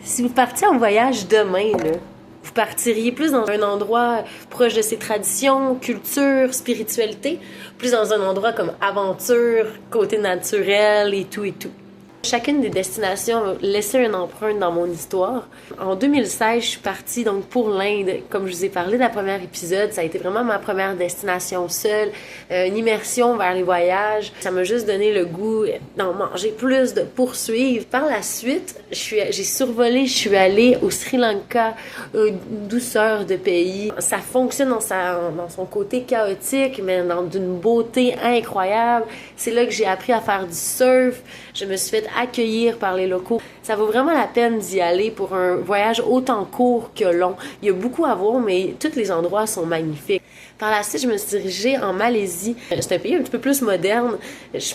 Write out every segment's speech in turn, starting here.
Si vous partiez en voyage demain, là, vous partiriez plus dans un endroit proche de ses traditions, culture, spiritualité, plus dans un endroit comme aventure, côté naturel et tout et tout. Chacune des destinations a laissé une empreinte dans mon histoire. En 2016, je suis partie donc pour l'Inde. Comme je vous ai parlé dans le premier épisode, ça a été vraiment ma première destination seule, une immersion vers les voyages. Ça m'a juste donné le goût d'en manger plus, de poursuivre. Par la suite, j'ai survolé, je suis allée au Sri Lanka, une douceur de pays. Ça fonctionne dans son côté chaotique, mais d'une beauté incroyable. C'est là que j'ai appris à faire du surf. Je me suis fait accueillir par les locaux. Ça vaut vraiment la peine d'y aller pour un voyage autant court que long. Il y a beaucoup à voir, mais tous les endroits sont magnifiques. Par la suite, je me suis dirigée en Malaisie. C'est un pays un petit peu plus moderne.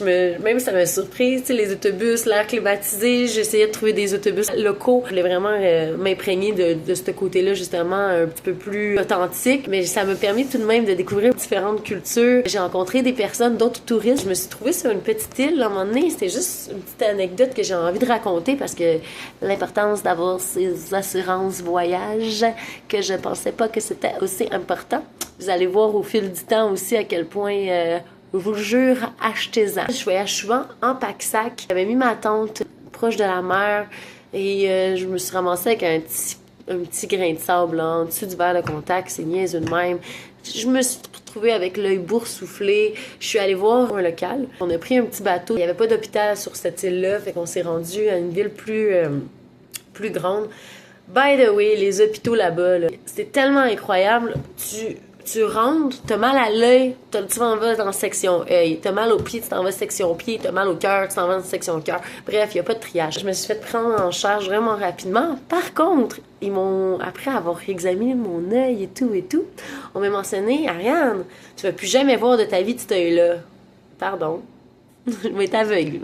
Même ça m'a surprise, tu sais, les autobus, l'air climatisé. J'essayais de trouver des autobus locaux. Je voulais vraiment m'imprégner de ce côté-là, justement, un petit peu plus authentique. Mais ça m'a permis tout de même de découvrir différentes cultures. J'ai rencontré des personnes, d'autres touristes. Je me suis trouvée sur une petite île. À un moment donné, c'était juste une petite anecdote que j'ai envie de raconter parce que l'importance d'avoir ces assurances voyage que je pensais pas que c'était aussi important. Vous allez voir au fil du temps aussi à quel point, je vous le jure, achetez-en. Je voyage souvent en pack-sac. J'avais mis ma tente proche de la mer et je me suis ramassée avec un petit grain de sable là, en dessous du verre de contact. C'est niaiseux de même. Je me suis retrouvée avec l'œil boursouflé. Je suis allée voir un local. On a pris un petit bateau. Il n'y avait pas d'hôpital sur cette île-là, fait qu'on s'est rendu à une ville plus grande. By the way, les hôpitaux là-bas, là, c'était tellement incroyable. Tu rentres, t'as mal à l'œil, tu t'en vas dans section œil. T'as mal au pied, tu t'en vas section pied. T'as mal au cœur, tu t'en vas dans section cœur. Bref, il n'y a pas de triage. Je me suis fait prendre en charge vraiment rapidement. Par contre, ils m'ont, après avoir examiné mon œil et tout, on m'a mentionné, Ariane, tu vas plus jamais voir de ta vie de cet œil-là. Pardon. Je vais être aveugle.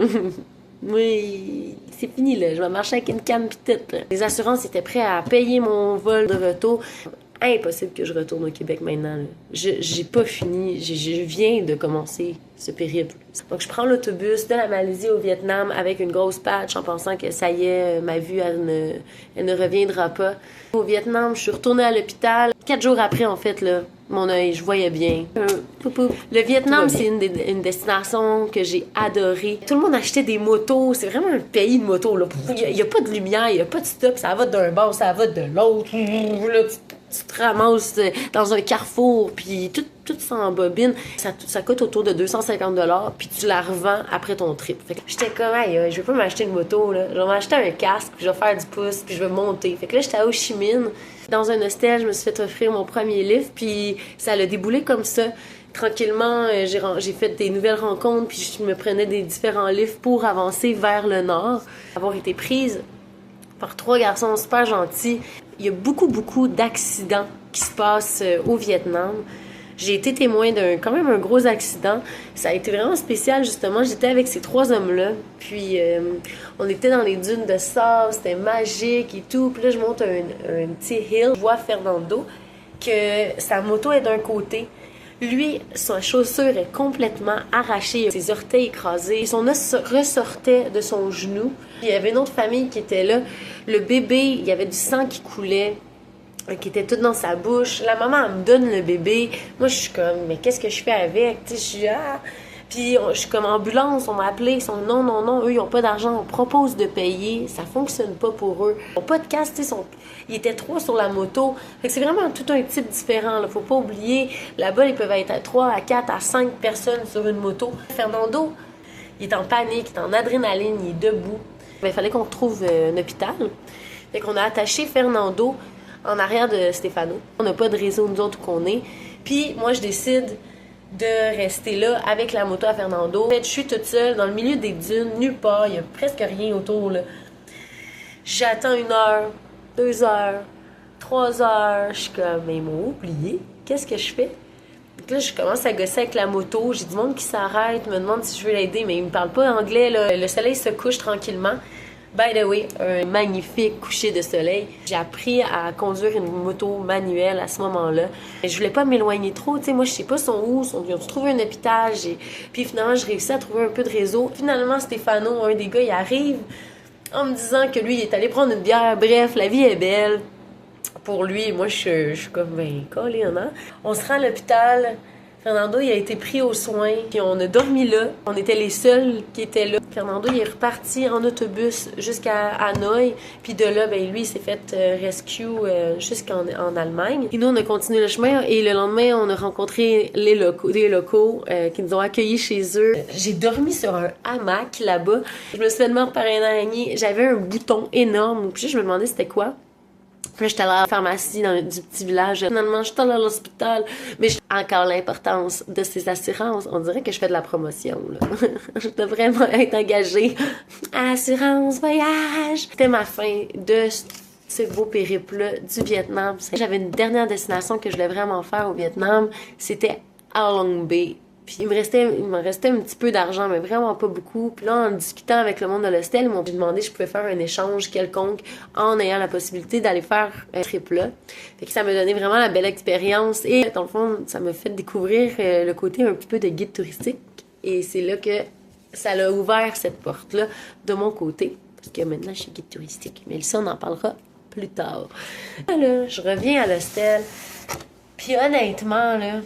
Oui, c'est fini là. Je vais marcher avec une canne petite. Les assurances étaient prêtes à payer mon vol de retour. Impossible que je retourne au Québec maintenant. Là. J'ai pas fini. Je viens de commencer ce périple. Donc, je prends l'autobus de la Malaisie au Vietnam avec une grosse patch en pensant que ça y est, ma vue, elle ne reviendra pas. Au Vietnam, je suis retournée à l'hôpital. 4 jours après, en fait, là, mon œil, je voyais bien. Le Vietnam, c'est une destination que j'ai adorée. Tout le monde achetait des motos. C'est vraiment un pays de motos. Il n'y a pas de lumière, il n'y a pas de stop. Ça va d'un bord, ça va de l'autre. Là, tu te ramasses dans un carrefour, puis tout s'embobine. Ça coûte autour de 250$, puis tu la revends après ton trip. Fait que j'étais comme, hey, je vais pas m'acheter une moto, là. Je vais m'acheter un casque, puis je vais faire du pouce, puis je vais monter. Fait que là, j'étais à Ho Chi Minh. Dans un hostel, je me suis fait offrir mon premier lift, puis ça a déboulé comme ça. Tranquillement, j'ai fait des nouvelles rencontres, puis je me prenais des différents lifts pour avancer vers le nord. Avoir été prise par 3 garçons super gentils. Il y a beaucoup d'accidents qui se passent au Vietnam. J'ai été témoin d'un quand même un gros accident. Ça a été vraiment spécial, justement. J'étais avec ces 3 hommes-là. Puis, on était dans les dunes de sable. C'était magique et tout. Puis là, je monte un petit hill. Je vois Fernando que sa moto est d'un côté. Lui, sa chaussure est complètement arrachée. Ses orteils écrasés. Son os ressortait de son genou. Il y avait une autre famille qui était là. Le bébé, il y avait du sang qui coulait, qui était tout dans sa bouche. La maman, elle me donne le bébé. Moi, je suis comme, mais qu'est-ce que je fais avec? Tu sais, je suis, Puis, je suis comme ambulance, on m'a appelé. Ils sont, non, eux, ils n'ont pas d'argent. On propose de payer. Ça fonctionne pas pour eux. Ils n'ont pas de casque, tu sais, ils étaient 3 sur la moto. Fait que c'est vraiment tout un type différent, là. Faut pas oublier, là-bas, ils peuvent être à 3, à 4, à 5 personnes sur une moto. Fernando, il est en panique, il est en adrénaline, il est debout. Il fallait qu'on trouve un hôpital. Fait qu'on a attaché Fernando en arrière de Stéphano. On n'a pas de réseau, nous autres, où qu'on est. Puis, moi, je décide de rester là avec la moto à Fernando. En fait, je suis toute seule dans le milieu des dunes, nulle part. Il n'y a presque rien autour, là. J'attends 1 heure, 2 heures, 3 heures. Je suis comme, mais ils m'ont oublié. Qu'est-ce que je fais? Donc là, je commence à gosser avec la moto. J'ai du monde qui s'arrête, me demande si je veux l'aider, mais ils me parlent pas anglais, là. Le soleil se couche tranquillement. By the way, un magnifique coucher de soleil. J'ai appris à conduire une moto manuelle à ce moment-là. Je voulais pas m'éloigner trop, tu sais, moi je sais pas sont où, ils ont trouvé un hôpital, puis finalement je réussis à trouver un peu de réseau. Finalement, Stéphano, un des gars, il arrive en me disant que lui, il est allé prendre une bière. Bref, la vie est belle. Pour lui, moi, je suis comme, ben, collé, hein? On se rend à l'hôpital. Fernando, il a été pris aux soins, puis on a dormi là. On était les seuls qui étaient là. Fernando, il est reparti en autobus jusqu'à Hanoï, puis de là, ben lui, il s'est fait rescue jusqu'en Allemagne. Et nous, on a continué le chemin, et le lendemain, on a rencontré des locaux qui nous ont accueillis chez eux. J'ai dormi sur un hamac là-bas. Je me suis fait demander par un araignée. J'avais un bouton énorme, puis je me demandais c'était quoi. Puis là, j'étais allée à la pharmacie du petit village. Finalement, j'étais allée à l'hôpital. Mais j'ai encore l'importance de ces assurances. On dirait que je fais de la promotion, là. Je devrais vraiment être engagée. Assurance voyage! C'était ma fin de ce beau périple-là du Vietnam. J'avais une dernière destination que je voulais vraiment faire au Vietnam. C'était à Long Bay. Puis il me restait un petit peu d'argent, mais vraiment pas beaucoup. Puis là, en discutant avec le monde de l'hostel, ils m'ont demandé si je pouvais faire un échange quelconque en ayant la possibilité d'aller faire un trip-là. Fait que ça m'a donné vraiment la belle expérience. Et dans le fond, ça m'a fait découvrir le côté un petit peu de guide touristique. Et c'est là que ça a ouvert cette porte-là de mon côté. Parce que maintenant, je suis guide touristique. Mais ça, on en parlera plus tard. Là, je reviens à l'hostel. Puis honnêtement, là...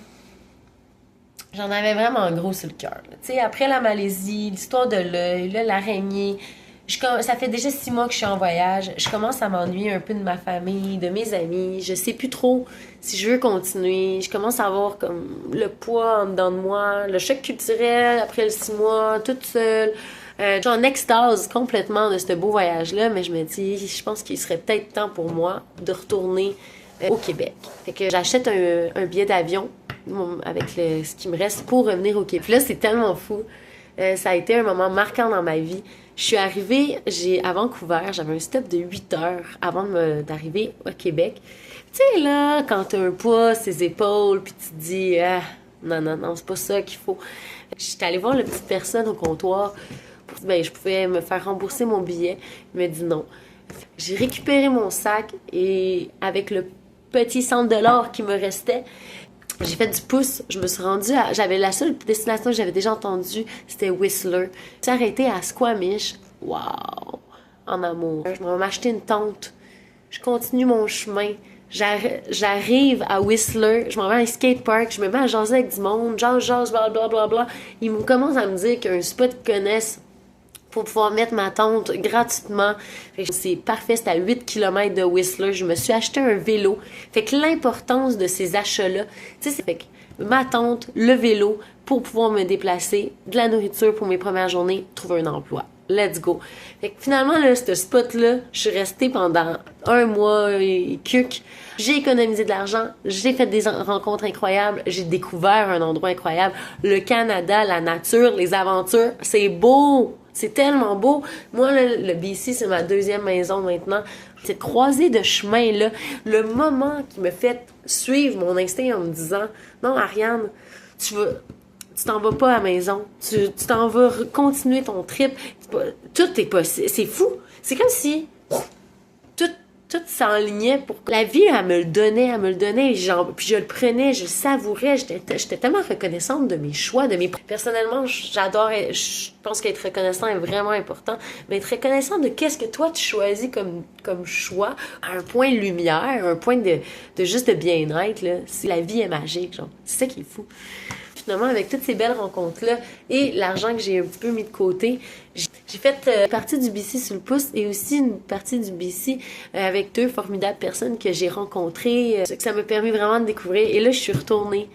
J'en avais vraiment gros sur le cœur. Tu sais, après la Malaisie, l'histoire de l'œil, là, l'araignée, ça fait déjà 6 mois que je suis en voyage. Je commence à m'ennuyer un peu de ma famille, de mes amis. Je sais plus trop si je veux continuer. Je commence à avoir comme le poids en dedans de moi, le choc culturel après le 6 mois, toute seule. Je suis en extase complètement de ce beau voyage-là, mais je me dis, je pense qu'il serait peut-être temps pour moi de retourner au Québec. Fait que j'achète un billet d'avion avec ce qui me reste pour revenir au Québec. Puis là, c'est tellement fou. Ça a été un moment marquant dans ma vie. Je suis arrivée à Vancouver, j'avais un stop de 8 heures avant d'arriver au Québec. Tu sais, là, quand t'as un poids, ses épaules, puis tu te dis, ah, non, c'est pas ça qu'il faut. J'étais allée voir la petite personne au comptoir. Ben, je pouvais me faire rembourser mon billet. Il m'a dit non. J'ai récupéré mon sac et avec le petit $100 qui me restait, j'ai fait du pouce. Je me suis rendue j'avais la seule destination que j'avais déjà entendue, c'était Whistler. J'ai arrêté à Squamish. Wow! En amour. Je vais m'acheter une tente. Je continue mon chemin. J'arrive à Whistler. Je m'en vais à un skatepark. Je me mets à jaser avec du monde. Jase, blablabla. Ils commencent à me dire qu'il y a un spot qu'ils connaissent pour pouvoir mettre ma tente gratuitement. C'est parfait, c'est à 8 km de Whistler. Je me suis acheté un vélo. Fait que l'importance de ces achats-là, tu sais, c'est fait que ma tente, le vélo, pour pouvoir me déplacer, de la nourriture pour mes premières journées, trouver un emploi. Let's go. Fait que finalement, là, ce spot-là, je suis restée pendant 1 mois et quelques. J'ai économisé de l'argent, j'ai fait des rencontres incroyables, j'ai découvert un endroit incroyable. Le Canada, la nature, les aventures, c'est beau! C'est tellement beau. Moi, le BC, c'est ma deuxième maison maintenant. Cette croisée de chemin-là, le moment qui me fait suivre mon instinct en me disant « Non, Ariane, tu t'en vas pas à la maison. Tu t'en vas continuer ton trip. Tout est possible. C'est fou. C'est comme si tout s'enlignait pour que la vie, elle me le donnait. Puis je le prenais, je le savourais. J'étais tellement reconnaissante de mes choix, Personnellement, je pense qu'être reconnaissant est vraiment important, mais être reconnaissant de qu'est-ce que toi tu choisis comme choix, à un point de lumière, un point de juste de bien-être, là. La vie est magique, genre. C'est ça qui est fou. Finalement, avec toutes ces belles rencontres-là et l'argent que j'ai un petit peu mis de côté, j'ai fait une partie du BC sur le pouce et aussi une partie du BC avec 2 formidables personnes que j'ai rencontrées. Ça m'a permis vraiment de découvrir. Et là, je suis retournée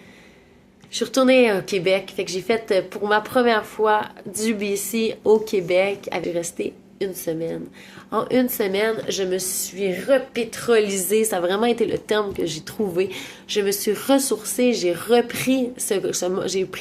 au Québec. Fait que j'ai fait pour ma première fois du BC au Québec. Avec resté 1 semaine. En 1 semaine, je me suis repétrolisée. Ça a vraiment été le terme que j'ai trouvé. Je me suis ressourcée. J'ai pris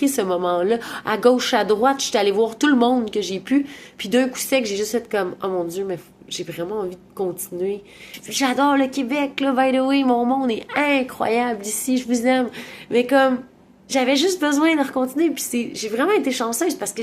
ce moment-là. À gauche, à droite, je suis allée voir tout le monde que j'ai pu. Puis d'un coup sec, j'ai juste fait comme, oh mon Dieu, mais j'ai vraiment envie de continuer. J'adore le Québec, là, by the way. Mon monde est incroyable ici. Je vous aime. Mais comme, j'avais juste besoin de continuer. Puis j'ai vraiment été chanceuse parce que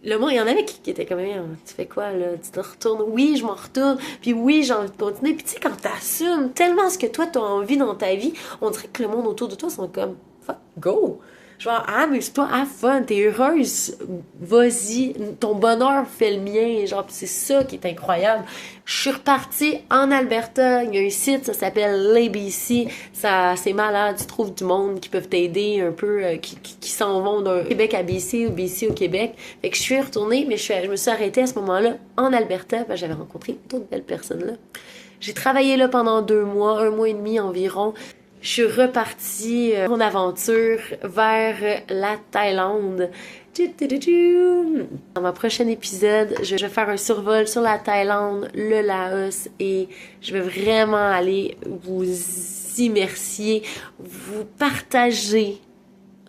le monde, il y en avait qui étaient comme, tu fais quoi, là? Tu te retournes? Oui, je m'en retourne. Puis oui, j'ai envie de continuer. Puis tu sais, quand t'assumes tellement ce que toi, t'as envie dans ta vie, on dirait que le monde autour de toi sont comme, fuck, go! Genre, amuse-toi, have fun, t'es heureuse, vas-y, ton bonheur fait le mien, genre, pis c'est ça qui est incroyable. Je suis repartie en Alberta, il y a un site, ça s'appelle l'ABC, ça, c'est malade, tu trouves du monde qui peuvent t'aider un peu, qui s'en vont d'un Québec à BC ou BC au Québec. Fait que je suis retournée, mais je me suis arrêtée à ce moment-là en Alberta, parce que j'avais rencontré d'autres belles personnes là. J'ai travaillé là pendant 2 mois, 1 mois et demi environ. Je suis repartie en aventure vers la Thaïlande. Dans ma prochaine épisode, je vais faire un survol sur la Thaïlande, le Laos, et je vais vraiment aller vous immersier, vous partager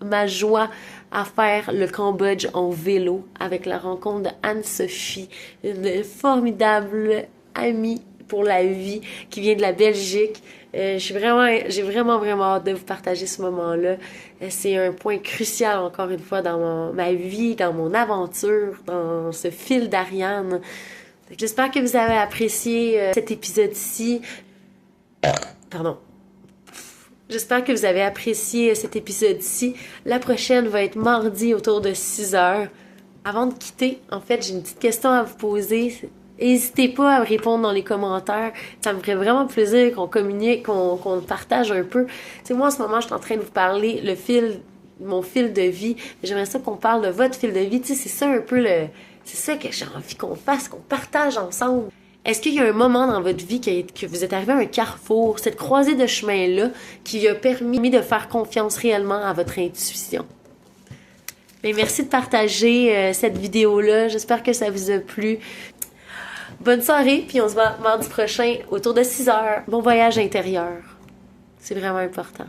ma joie à faire le Cambodge en vélo avec la rencontre de Anne-Sophie, une formidable amie pour la vie qui vient de la Belgique. J'ai vraiment hâte de vous partager ce moment-là. C'est un point crucial encore une fois dans ma vie, dans mon aventure, dans ce fil d'Ariane. J'espère que vous avez apprécié cet épisode-ci. Pardon. J'espère que vous avez apprécié cet épisode-ci. La prochaine va être mardi autour de 6h. Avant de quitter, en fait, j'ai une petite question à vous poser. N'hésitez pas à me répondre dans les commentaires. Ça me ferait vraiment plaisir qu'on communique, qu'on partage un peu. Tu sais, moi, en ce moment, je suis en train de vous parler mon fil de vie. J'aimerais ça qu'on parle de votre fil de vie. Tu sais, c'est ça un peu c'est ça que j'ai envie qu'on fasse, qu'on partage ensemble. Est-ce qu'il y a un moment dans votre vie que vous êtes arrivé à un carrefour, cette croisée de chemin-là, qui a permis de faire confiance réellement à votre intuition? Mais merci de partager cette vidéo-là. J'espère que ça vous a plu. Bonne soirée, puis on se voit mardi prochain autour de 6h. Bon voyage intérieur. C'est vraiment important.